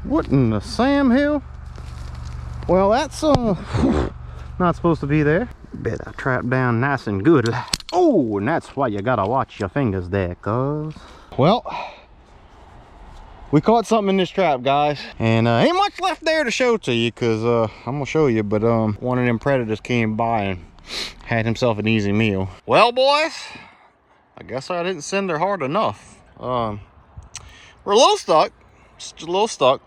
What in the Sam Hill? Well, that's not supposed to be there. Bet I trapped down nice and good. Oh, and that's why you gotta watch your fingers there, cuz. Well, we caught something in this trap, guys, and ain't much left there to show to you, because I'm gonna show you, but one of them predators came by and had himself an easy meal. Well, boys, I guess I didn't send her hard enough. We're a little stuck, just a little stuck.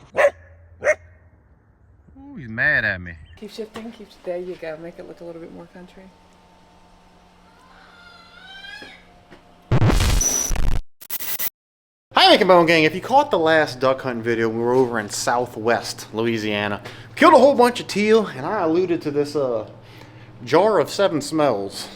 Ooh, he's mad at me. Keep shifting, there you go, make it look a little bit more country. Hi, Making Bone Gang. If you caught the last duck hunting video, we were over in southwest Louisiana. Killed a whole bunch of teal, and I alluded to this jar of 7 smells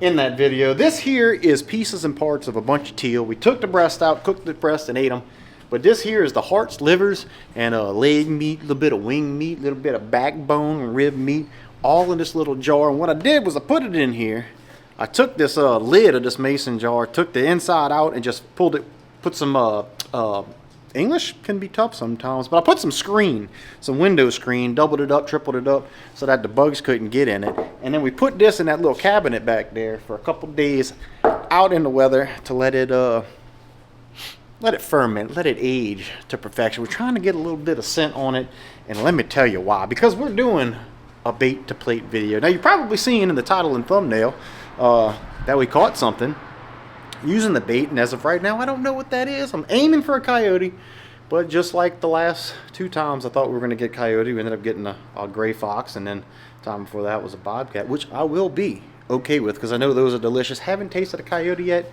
in that video. This here is pieces and parts of a bunch of teal. We took the breast out, cooked the breast, and ate them. But this here is the hearts, livers, and leg meat, a little bit of wing meat, a little bit of backbone and rib meat, all in this little jar. And what I did was I put it in here. I took this lid of this mason jar, took the inside out, and just pulled it, put some, English can be tough sometimes, but I put some screen, some window screen, doubled it up, tripled it up, so that the bugs couldn't get in it. And then we put this in that little cabinet back there for a couple days out in the weather to let it ferment, let it age to perfection. We're trying to get a little bit of scent on it, and let me tell you why. Because we're doing a bait to plate video. Now, you've probably seen in the title and thumbnail that we caught something using the bait, and as of right now, I don't know what that is. I'm aiming for a coyote, but just like the last 2 times I thought we were going to get coyote, we ended up getting a gray fox, and then the time before that was a bobcat, which I will be okay with because I know those are delicious. Haven't tasted a coyote yet,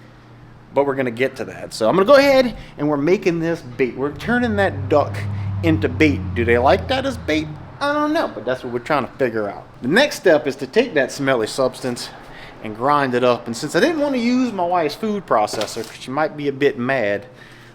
but we're going to get to that. So I'm going to go ahead and we're making this bait. We're turning that duck into bait. Do they like that as bait? I don't know, but that's what we're trying to figure out. The next step is to take that smelly substance and grind it up. And since I didn't want to use my wife's food processor, because she might be a bit mad,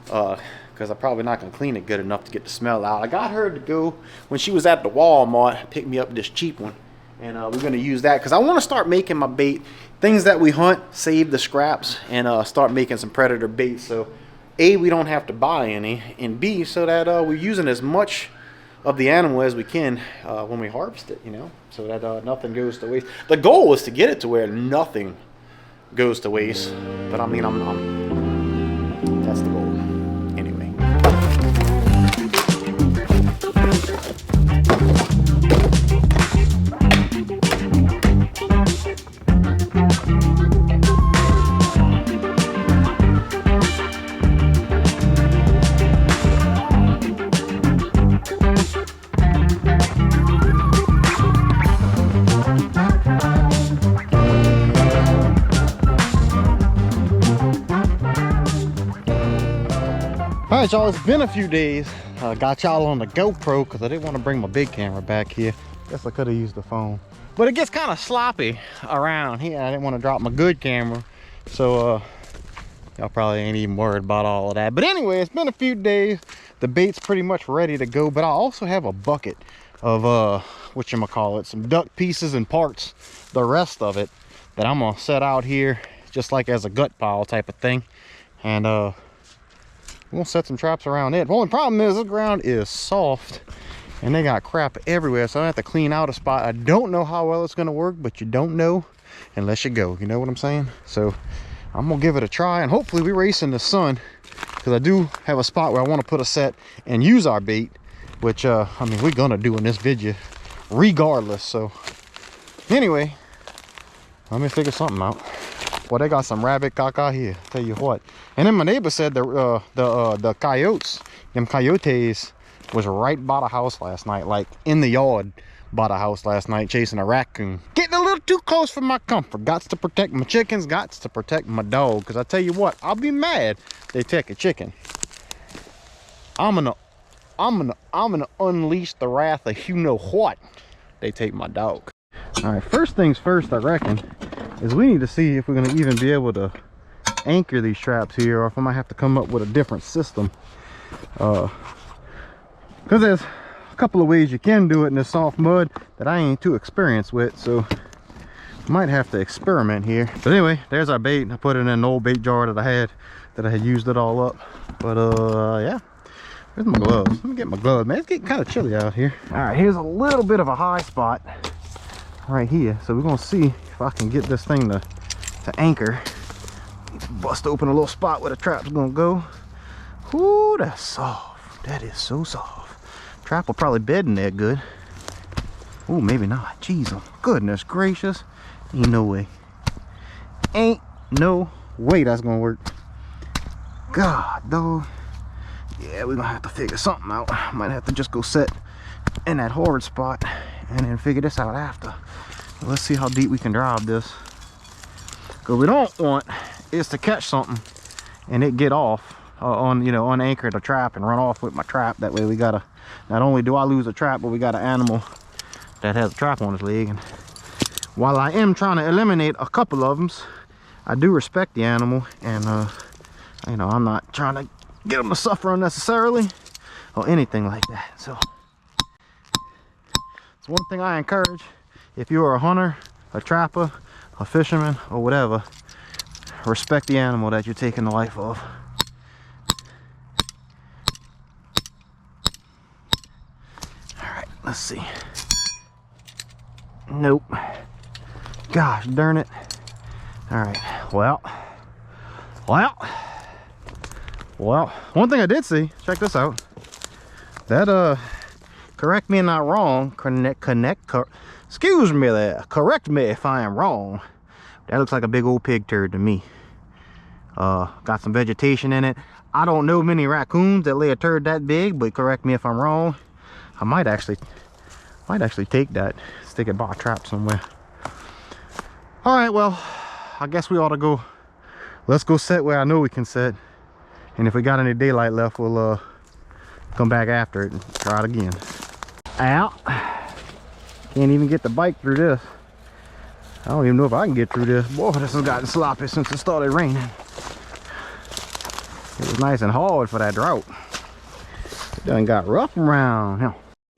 because I'm probably not going to clean it good enough to get the smell out, I got her to go, when she was at the Walmart, pick me up this cheap one. And we're going to use that because I want to start making my bait, things that we hunt, save the scraps, and start making some predator bait. So A, we don't have to buy any, and B, so that we're using as much of the animal as we can when we harvest it, you know, so that nothing goes to waste. The goal is to get it to where nothing goes to waste, but I mean, that's the goal anyway. Alright, y'all, it's been a few days. Got y'all on the GoPro because I didn't want to bring my big camera back here. Guess I could have used the phone. But it gets kind of sloppy around here. I didn't want to drop my good camera. So, y'all probably ain't even worried about all of that. But anyway, it's been a few days. The bait's pretty much ready to go. But I also have a bucket of, whatchamacallit, some duck pieces and parts. The rest of it that I'm going to set out here just like as a gut pile type of thing. And, we'll set some traps around it. The only problem is this ground is soft and they got crap everywhere, so I have to clean out a spot. I don't know how well it's going to work, but you don't know unless you go. You know what I'm saying? So I'm gonna give it a try, and hopefully we race in the sun, because I do have a spot where I want to put a set and use our bait, which I mean, we're gonna do in this video regardless. So anyway, let me figure something out. Well, they got some rabbit caca here, tell you what. And then my neighbor said the coyotes, them coyotes, was right by the house last night, like in the yard by the house last night, chasing a raccoon. Getting a little too close for my comfort. Gots to protect my chickens, gots to protect my dog, because I tell you what, I'll be mad they take a chicken. I'm gonna unleash the wrath of you know what they take my dog. All right, first things first, I reckon, is we need to see if we're gonna even be able to anchor these traps here, or if I might have to come up with a different system. Because there's a couple of ways you can do it in this soft mud that I ain't too experienced with, so might have to experiment here. But anyway, there's our bait. I put it in an old bait jar that I had used it all up. But yeah, Where's my gloves? Let me get my gloves, man. It's getting kind of chilly out here. All right, here's a little bit of a high spot right here. So we're gonna see if I can get this thing to anchor. Bust open a little spot where the trap's gonna go. Ooh, that's soft. That is so soft. Trap will probably bed in there good. Ooh, maybe not. Jeez, oh goodness gracious. Ain't no way. Ain't no way that's gonna work. God, dog. Yeah, we're gonna have to figure something out. Might have to just go sit in that horrid spot and then figure this out after. Let's see how deep we can drive this. Because we don't want is to catch something and it get off unanchor the trap and run off with my trap. That way we gotta, not only do I lose a trap, but we got an animal that has a trap on his leg. And while I am trying to eliminate a couple of them, I do respect the animal, and I'm not trying to get them to suffer unnecessarily or anything like that. So it's one thing I encourage. If you're a hunter, a trapper, a fisherman, or whatever, respect the animal that you're taking the life of. All right, let's see. Nope. Gosh darn it. All right, well, one thing I did see, check this out. That, correct me not wrong, excuse me there, correct me if I am wrong. That looks like a big old pig turd to me. Got some vegetation in it. I don't know many raccoons that lay a turd that big, but correct me if I'm wrong. I might actually take that, stick it by a trap somewhere. All right, well, I guess we ought to go. Let's go set where I know we can set. And if we got any daylight left, we'll come back after it and try it again. Out. Can't even get the bike through this. I don't even know if I can get through this. Boy, this has gotten sloppy since it started raining. It was nice and hard for that drought. It done got rough around here.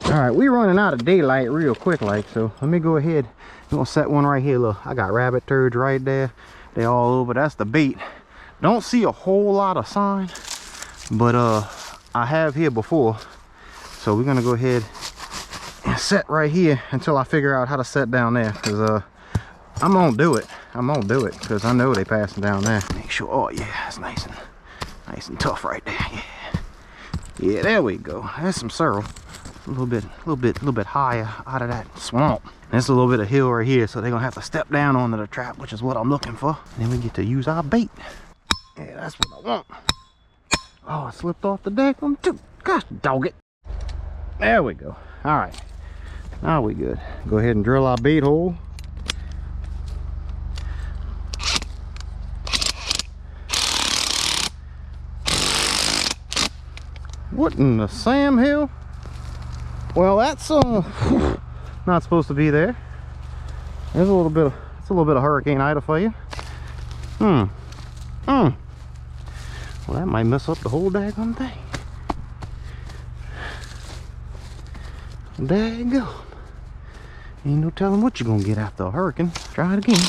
All right, we running out of daylight real quick like, so let me go ahead. I'm gonna set one right here. Look, I got rabbit turds right there. They all over. That's the bait. Don't see a whole lot of sign, but I have here before. So we're gonna go ahead and set right here until I figure out how to set down there, because I'm gonna do it. Because I know they passing down there. Make sure. Oh yeah, it's nice and tough right there. Yeah, there we go. There's some sorrel. A little bit higher out of that swamp. There's a little bit of hill right here, so they're gonna have to step down onto the trap, which is what I'm looking for. And then we get to use our bait. Yeah, that's what I want. Oh, it slipped off the deck on too. Gosh, dog it. There we go. All right, now we good. Go ahead and drill our bait hole. What in the Sam Hill? Well, that's not supposed to be there. There's a little bit of Hurricane Ida for you. Well, that might mess up the whole daggone thing. Daggone. Ain't no telling what you're gonna get after a hurricane. Try it again.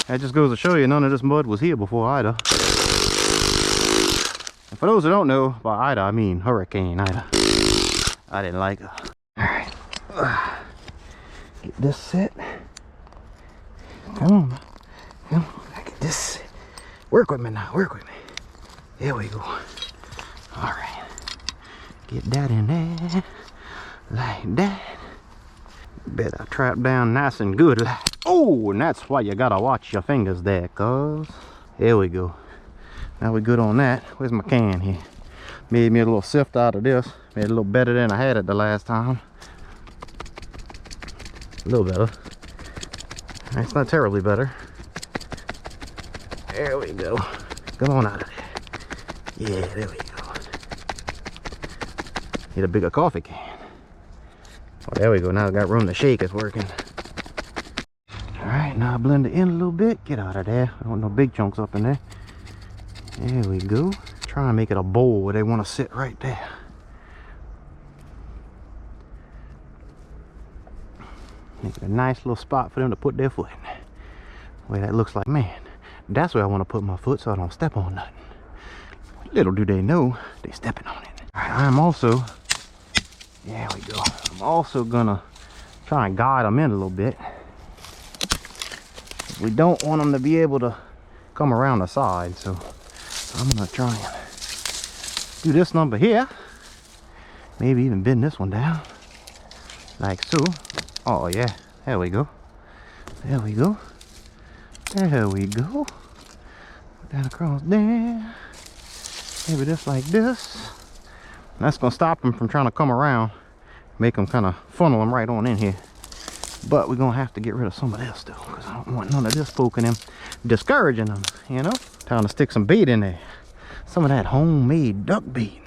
That just goes to show you none of this mud was here before Ida. And for those who don't know, by Ida I mean Hurricane Ida. I didn't like her. Alright. Get this set. Come on. Come on. Get this set. Work with me now. Work with me. There we go. Alright. Get that in there. Like that. Bet I trap down nice and good. Oh, and that's why you gotta watch your fingers there, cuz. There we go. Now we're good on that. Where's my can here? Made me a little sift out of this. Made it a little better than I had it the last time. A little better. It's not terribly better. There we go. Come on out of there. Yeah, there we go. Need a bigger coffee can. Oh, there we go. Now I got room to shake. It's working. Alright, now I blend it in a little bit. Get out of there. I don't want no big chunks up in there. There we go. Try and make it a bowl where they want to sit right there. Make it a nice little spot for them to put their foot in. The way that looks like, man, that's where I want to put my foot so I don't step on nothing. Little do they know, they stepping on it. All right, I'm also, there we go. I'm also gonna try and guide them in a little bit. We don't want them to be able to come around the side, so I'm gonna try and do this number here. Maybe even bend this one down, like so. Oh yeah, there we go. There we go. There we go. Down across there. Maybe just like this. And that's gonna stop them from trying to come around. Make them kind of funnel them right on in here. But we're gonna have to get rid of some of this though, because I don't want none of this poking them, discouraging them, you know? Time to stick some bait in there. Some of that homemade duck bait.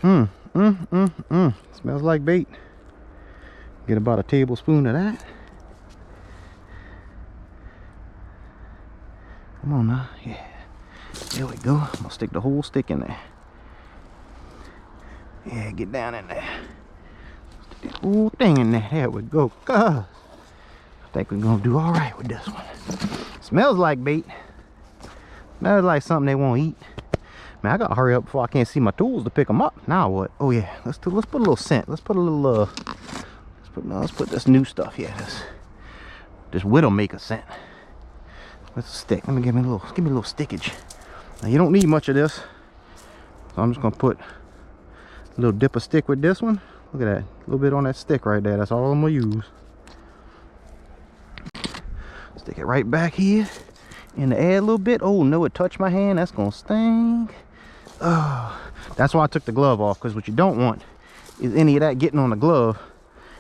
Smells like bait. Get about a tablespoon of that. Come on now, yeah. There we go. I'm gonna stick the whole stick in there. Yeah, get down in there. Stick the whole thing in there. There we go. I think we're gonna do all right with this one. Smells like bait. Smells like something they won't eat. Man, I gotta hurry up before I can't see my tools to pick them up. Now what? Oh yeah, let's put a little scent. Let's put a little let's put this new stuff here. This Widowmaker scent. Let's stick. Let me give me a little stickage. Now you don't need much of this, so I'm just gonna put a little dip of stick with this one. Look at that, a little bit on that stick right there. That's all I'm gonna use. Stick it right back here in the air a little bit. Oh no, it touched my hand. That's gonna sting. Oh, that's why I took the glove off, because what you don't want is any of that getting on the glove,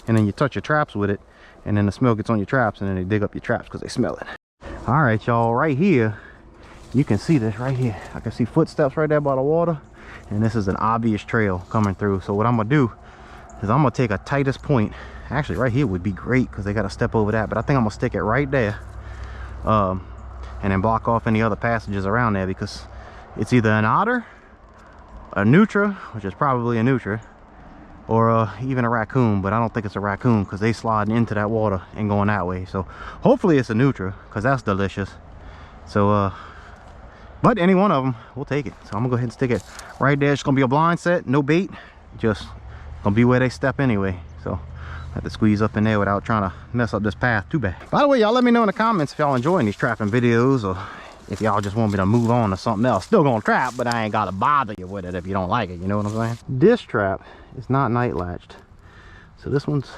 and then you touch your traps with it, and then the smell gets on your traps, and then they dig up your traps because they smell it. All right, y'all, right here, you can see this right here. I can see footsteps right there by the water, and this is an obvious trail coming through. So what I'm gonna do is I'm gonna take a tightest point. Actually, right here would be great because they got to step over that, but I think I'm gonna stick it right there, and then block off any other passages around there, because it's either an otter, a nutria, which is probably a nutria, or even a raccoon, but I don't think it's a raccoon because they sliding into that water and going that way. So hopefully it's a nutria, because that's delicious. So but any one of them, we'll take it. So I'm gonna go ahead and stick it right there. It's gonna be a blind set, no bait, just gonna be where they step anyway. So I have to squeeze up in there without trying to mess up this path too bad. By the way, y'all let me know in the comments if y'all enjoying these trapping videos, or if y'all just want me to move on to something else. Still gonna trap, but I ain't gotta bother you with it if you don't like it, you know what I'm saying? This trap is not night latched, so this one's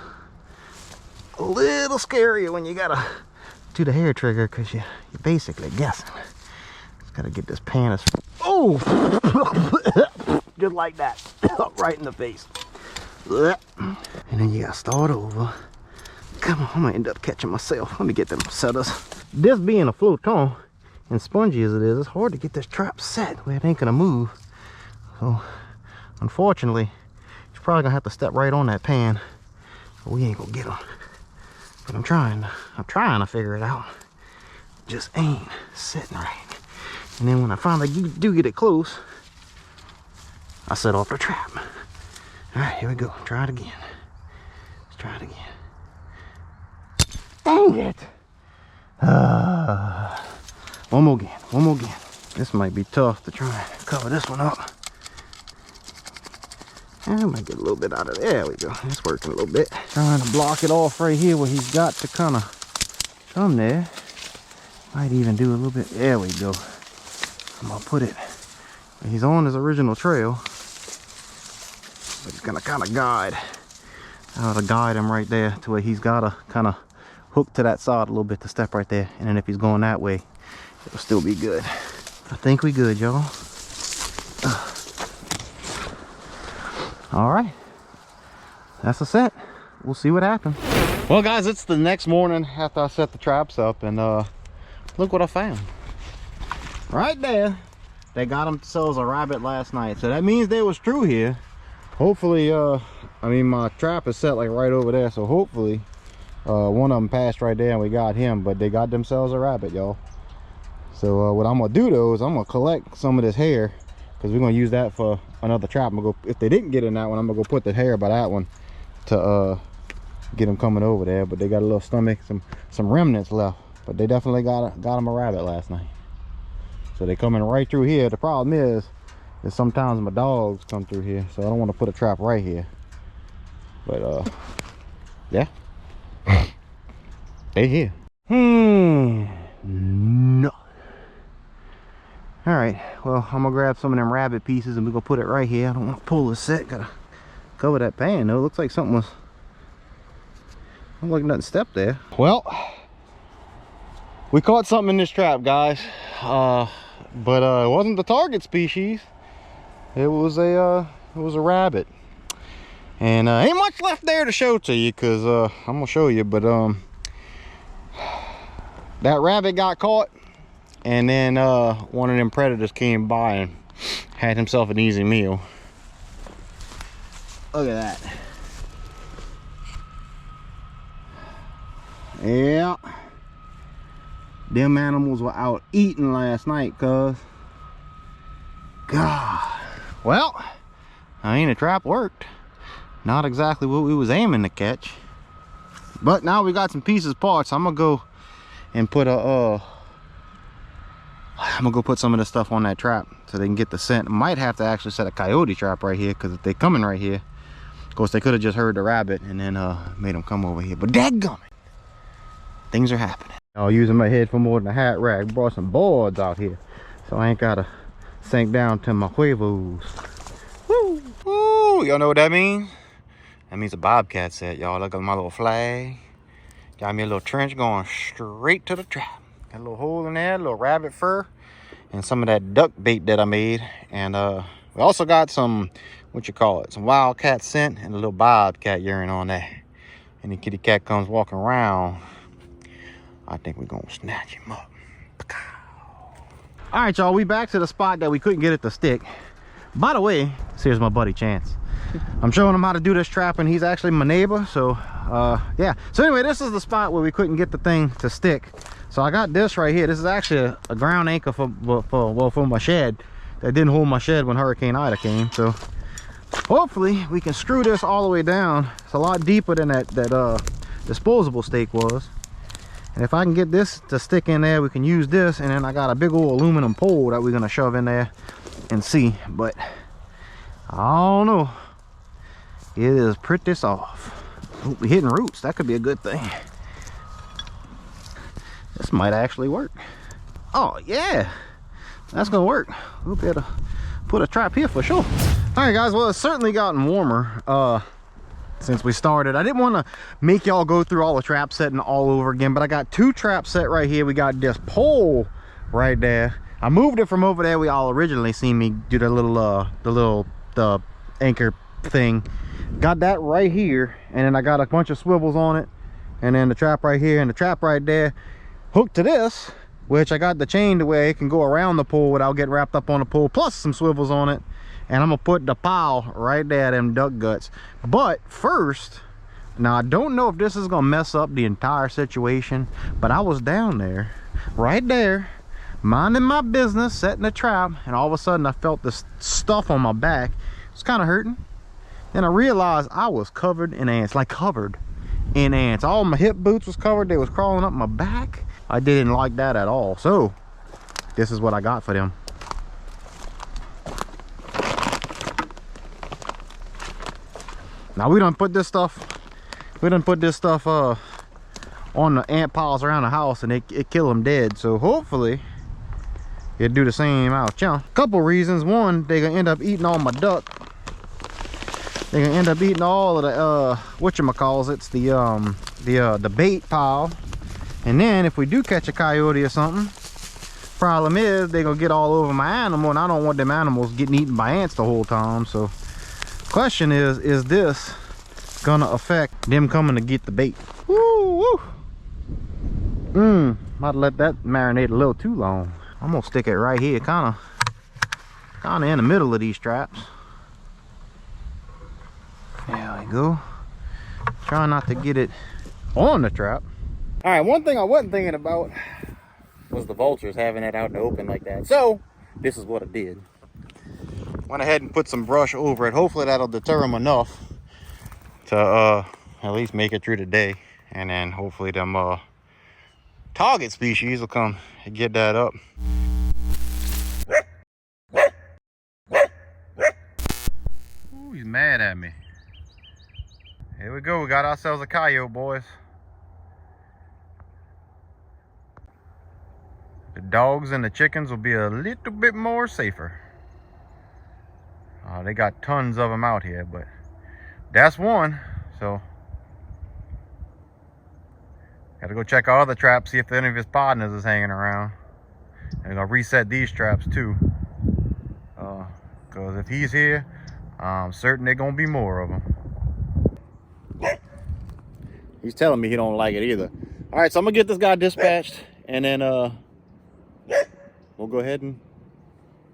a little scarier when you gotta do the hair trigger, because you're basically guessing. Just gotta get this pan as, oh, just like that, right in the face. And then you gotta start over. Come on, I'm gonna end up catching myself. Let me get them setters. This being a floton and spongy as it is, it's hard to get this trap set where it ain't gonna move. So unfortunately, you're probably gonna have to step right on that pan, or we ain't gonna get them. But I'm trying to figure it out. Just ain't sitting right. And then when I finally do get it close, I set off the trap. All right, here we go. Try it again. Let's try it again. Dang it! One more again. This might be tough to try and cover this one up. And I might get a little bit out of there. There we go. It's working a little bit. Trying to block it off right here where he's got to kind of come there. Might even do a little bit. There we go. I'm gonna put it. He's on his original trail, but he's gonna kind of guide. I ought to guide him right there to where he's gotta kind of hook to that side a little bit to step right there. And then if he's going that way, it'll still be good. I think we good, y'all. All right, that's a set. We'll see what happens. Well guys, it's the next morning after I set the traps up, and look what I found. Right there, they got themselves a rabbit last night. So that means they was true here. Hopefully, I mean, my trap is set like right over there. So hopefully, one of them passed right there and we got him, but they got themselves a rabbit, y'all. So what I'm gonna do though is I'm gonna collect some of this hair, because we're gonna use that for another trap. I'm gonna go, if they didn't get in that one, I'm gonna go put the hair by that one to get them coming over there. But they got a little stomach, some remnants left, but they definitely got them a rabbit last night. So they coming right through here. The problem is sometimes my dogs come through here, so I don't want to put a trap right here. But yeah, they here. No. All right, well, I'm gonna grab some of them rabbit pieces and we're gonna put it right here. I don't want to pull this set. Gotta cover that pan though. Looks like something was, don't look like nothing stepped there. Well, we caught something in this trap, guys. But it wasn't the target species. It was a rabbit. And ain't much left there to show to you, because I'm gonna show you. But that rabbit got caught, and then one of them predators came by and had himself an easy meal. Look at that. Yeah, them animals were out eating last night, cuz. God. Well, I mean, the trap worked. Not exactly what we was aiming to catch, but now we got some pieces, parts. I'm gonna go and put a I'm gonna go put some of this stuff on that trap so they can get the scent. Might have to actually set a coyote trap right here, because if they coming right here, of course they could have just heard the rabbit and then made them come over here. But dadgummit, things are happening. I was using my head for more than a hat rack. Brought some boards out here, so I ain't gotta sink down to my huevos. Woo! Woo! Y'all know what that means? That means a bobcat set, y'all. Look at my little flag. Got me a little trench going straight to the trap. Got a little hole in there, a little rabbit fur, and some of that duck bait that I made. And we also got some, what you call it, some wildcat scent and a little bobcat urine on there. And the kitty cat comes walking around, I think we're gonna snatch him up. All right, y'all, we back to the spot that we couldn't get it to stick. By the way, here's my buddy Chance. I'm showing him how to do this trap, and he's actually my neighbor. So yeah, so anyway, this is the spot where we couldn't get the thing to stick. So I got this right here. This is actually a ground anchor for my shed that didn't hold my shed when Hurricane Ida came. So hopefully we can screw this all the way down. It's a lot deeper than that disposable stake was. And if I can get this to stick in there, we can use this. And then I got a big old aluminum pole that we're gonna shove in there and see. But I don't know, it is pretty soft. Ooh, we hitting roots. That could be a good thing. This might actually work. Oh yeah, that's gonna work. We'll be able to put a trap here for sure. All right, guys, well, it's certainly gotten warmer since we started. I didn't want to make y'all go through all the trap setting all over again, but I got two traps set right here. We got this pole right there. I moved it from over there. We all originally seen me do the little anchor thing. Got that right here, and then I got a bunch of swivels on it, and then the trap right here and the trap right there hooked to this, which I got the chain the way it can go around the pole without getting wrapped up on the pole, plus some swivels on it. And I'm gonna put the pile right there, them duck guts. But first, now I don't know if this is gonna mess up the entire situation, but I was down there, right there, minding my business, setting a trap, and all of a sudden I felt this stuff on my back. It's kind of hurting. Then I realized I was covered in ants, like covered in ants. All my hip boots was covered. They was crawling up my back. I didn't like that at all. So this is what I got for them. Now we done put this stuff on the ant piles around the house, and it kill them dead. So hopefully it'll do the same out. Couple reasons. One, they gonna end up eating all my duck. They're gonna end up eating all of the whatchamacallits, the bait pile. And then if we do catch a coyote or something, problem is they're gonna get all over my animal, and I don't want them animals getting eaten by ants the whole time. So question is this gonna affect them coming to get the bait? Woo, woo. Might let that marinate a little too long. I'm gonna stick it right here, kind of in the middle of these traps. There we go. Try not to get it on the trap. All right, one thing I wasn't thinking about was the vultures having it out in the open like that. So this is what I did. Went ahead and put some brush over it. Hopefully that'll deter them enough to at least make it through the day. And then hopefully them target species will come and get that up. right at me. Here we go. We got ourselves a coyote, boys. The dogs and the chickens will be a little bit more safer. They got tons of them out here, but that's one. So gotta go check our other traps, see if any of his partners is hanging around. And I'll reset these traps too. Because if he's here, I'm certain there's gonna be more of them. He's telling me he don't like it either. All right, so I'm gonna get this guy dispatched, and then we'll go ahead and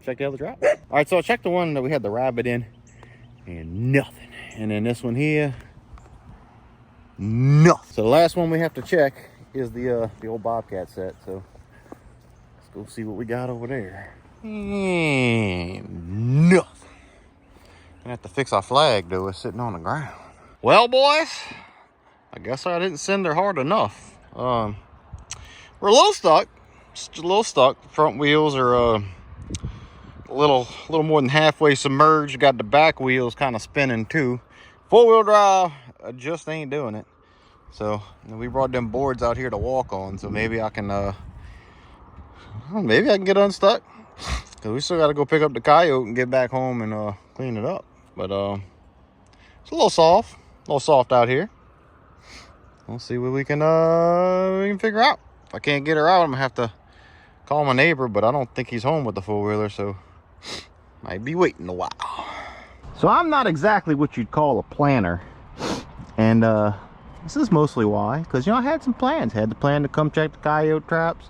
check the other trap. All right, so I checked the one that we had the rabbit in, and nothing. And then this one here, nothing. So the last one we have to check is the old bobcat set. So let's go see what we got over there. And nothing. Gonna have to fix our flag though. It's sitting on the ground. Well, boys, I guess I didn't send her hard enough. We're a little stuck. Just a little stuck. The front wheels are a little more than halfway submerged. Got the back wheels kind of spinning too. 4-wheel drive, I just ain't doing it. So we brought them boards out here to walk on. So maybe I can get unstuck. Cause we still got to go pick up the coyote and get back home and clean it up. But it's a little soft out here. We'll see what we can figure out. If I can't get her out, I'm gonna have to call my neighbor, but I don't think he's home with the 4-wheeler, so might be waiting a while. So I'm not exactly what you'd call a planner, and this is mostly why, because I had some plans. Had the plan to come check the coyote traps.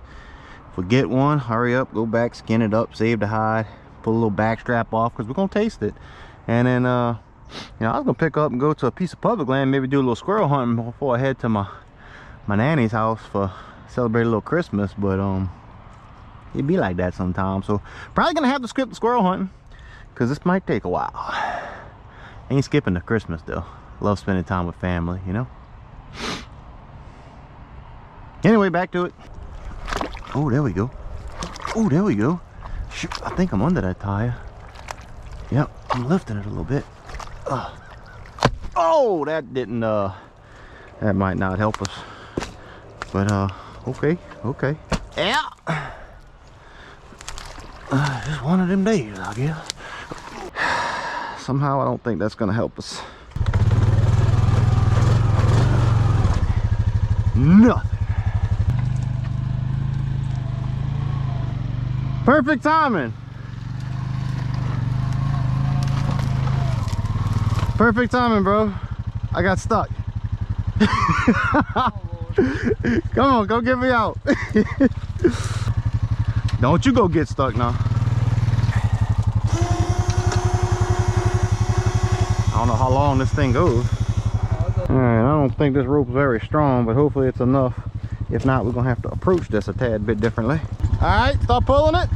If we get one, hurry up, go back, skin it up, save the hide, pull a little back strap off because we're gonna taste it. And then I was gonna pick up and go to a piece of public land, maybe do a little squirrel hunting before I head to my nanny's house for celebrate a little Christmas. But it'd be like that sometimes. So probably gonna have to skip the squirrel hunting because this might take a while. Ain't skipping the Christmas though. Love spending time with family, Anyway, back to it. Oh, there we go. Oh, there we go. Shoot, I think I'm under that tire. Yep, I'm lifting it a little bit. Oh, that didn't, that might not help us. But, okay. Yeah. Just one of them days, I guess. Somehow I don't think that's gonna help us. Nothing. Perfect timing. Perfect timing, bro. I got stuck. Come on, go get me out. Don't you go get stuck now. I don't know how long this thing goes. All right, I don't think this rope's very strong, but hopefully it's enough. If not, we're gonna have to approach this a tad bit differently. All right, start pulling it.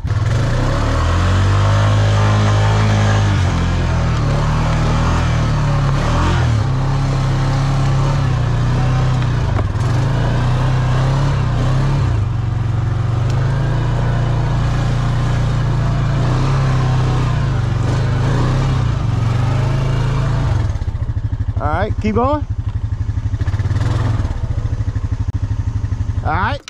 All right, keep going. All right.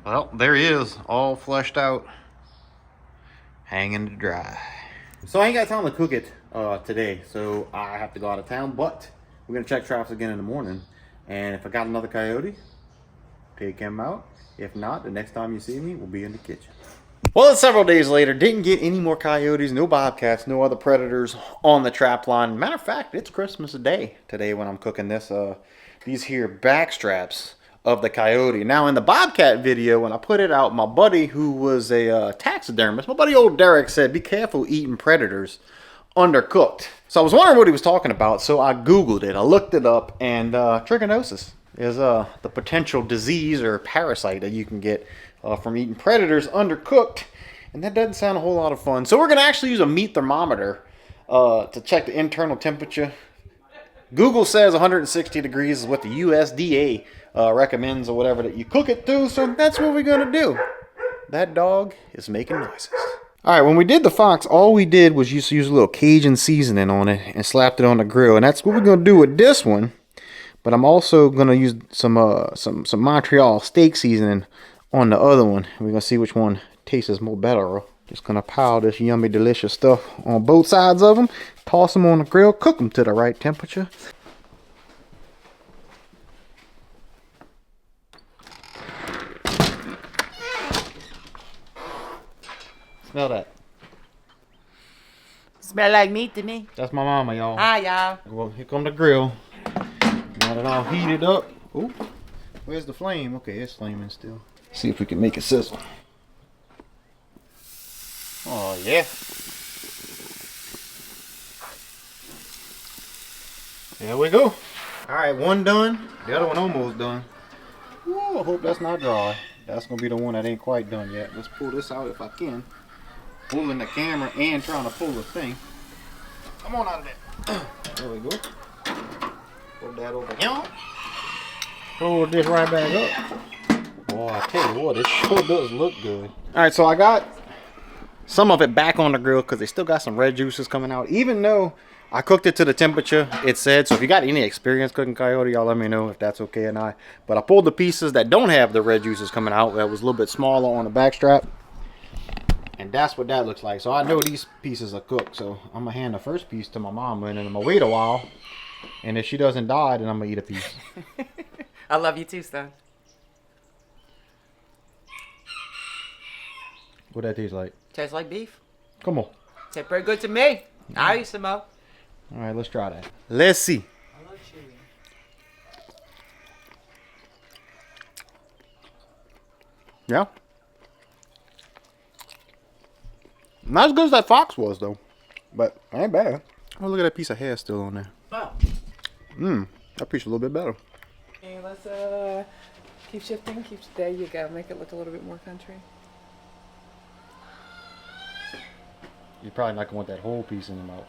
Well, there he is, all fleshed out, hanging to dry. So I ain't got time to cook it today, so I have to go out of town, but we're gonna check traps again in the morning. And if I got another coyote, take him out. If not, the next time you see me, we'll be in the kitchen. Well, it's several days later. Didn't get any more coyotes, no bobcats, no other predators on the trap line. Matter of fact, it's Christmas Day today when I'm cooking this. These here back straps of the coyote. Now, in the bobcat video, when I put it out, my buddy who was a taxidermist, my buddy old Derek, said, be careful eating predators undercooked. So I was wondering what he was talking about, so I Googled it. I looked it up, and trichinosis is the potential disease or parasite that you can get from eating predators undercooked, and that doesn't sound a whole lot of fun. So we're going to actually use a meat thermometer to check the internal temperature. Google says 160 degrees is what the USDA recommends or whatever that you cook it to, so that's what we're going to do. That dog is making noises. All right, when we did the fox, all we did was use a little Cajun seasoning on it and slapped it on the grill. And that's what we're gonna do with this one. But I'm also gonna use some Montreal steak seasoning on the other one. We're gonna see which one tastes more better. Just gonna pile this yummy, delicious stuff on both sides of them. Toss them on the grill, cook them to the right temperature. Smell that. Smell like meat to me. That's my mama, y'all. Hi, y'all. Well, here come the grill. Got it all heated up. Ooh, where's the flame? Okay, it's flaming still. See if we can make it sizzle. Oh, yeah. There we go. All right, one done. The other one almost done. Ooh, I hope that's not dry. That's gonna be the one that ain't quite done yet. Let's pull this out if I can. Pulling the camera and trying to pull the thing. Come on out of there. There we go. Put that over here. Hold this right back up. Boy, I tell you what, it sure does look good. All right, so I got some of it back on the grill because they still got some red juices coming out. Even though I cooked it to the temperature it said. So if you got any experience cooking coyote, y'all let me know if that's okay or not. But I pulled the pieces that don't have the red juices coming out. That was a little bit smaller on the back strap. And that's what that looks like. So I know these pieces are cooked. So I'm going to hand the first piece to my mom. And then I'm going to wait a while. And if she doesn't die, then I'm going to eat a piece. I love you too, son. What that tastes like? Tastes like beef. Come on. Tastes pretty good to me. I'll eat some more. All right, let's try that. Let's see. I love chili. Yeah. Not as good as that fox was, though. But ain't bad. Oh, look at that piece of hair still on there. Wow. That piece is a little bit better. Okay, let's keep shifting. There you go. Make it look a little bit more country. You're probably not going to want that whole piece in your mouth.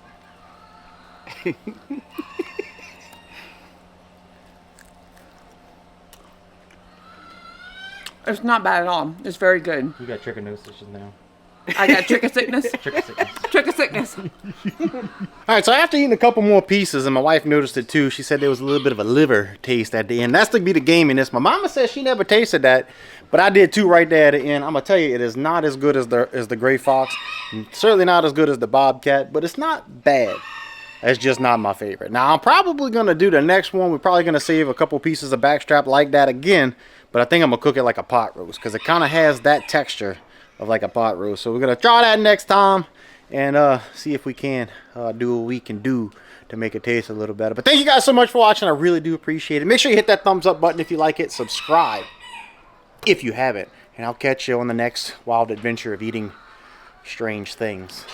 It's not bad at all. It's very good. You got chicken nose dishes now. I got chicken sickness. Chicken sickness. Chicken sickness. All right, so after eating a couple more pieces, and my wife noticed it too, she said there was a little bit of a liver taste at the end. That's to be the gaminess. My mama says she never tasted that, but I did too right there at the end. I'm gonna tell you, it is not as good as the gray fox, and certainly not as good as the bobcat, but it's not bad. It's just not my favorite. Now I'm probably gonna do the next one. We're probably gonna save a couple pieces of backstrap like that again, but I think I'm gonna cook it like a pot roast because it kind of has that texture of like a pot roast. So we're gonna try that next time and see if we can do what we can do to make it taste a little better. But thank you guys so much for watching. I really do appreciate it. Make sure you hit that thumbs up button if you like it. Subscribe if you haven't, and I'll catch you on the next wild adventure of eating strange things.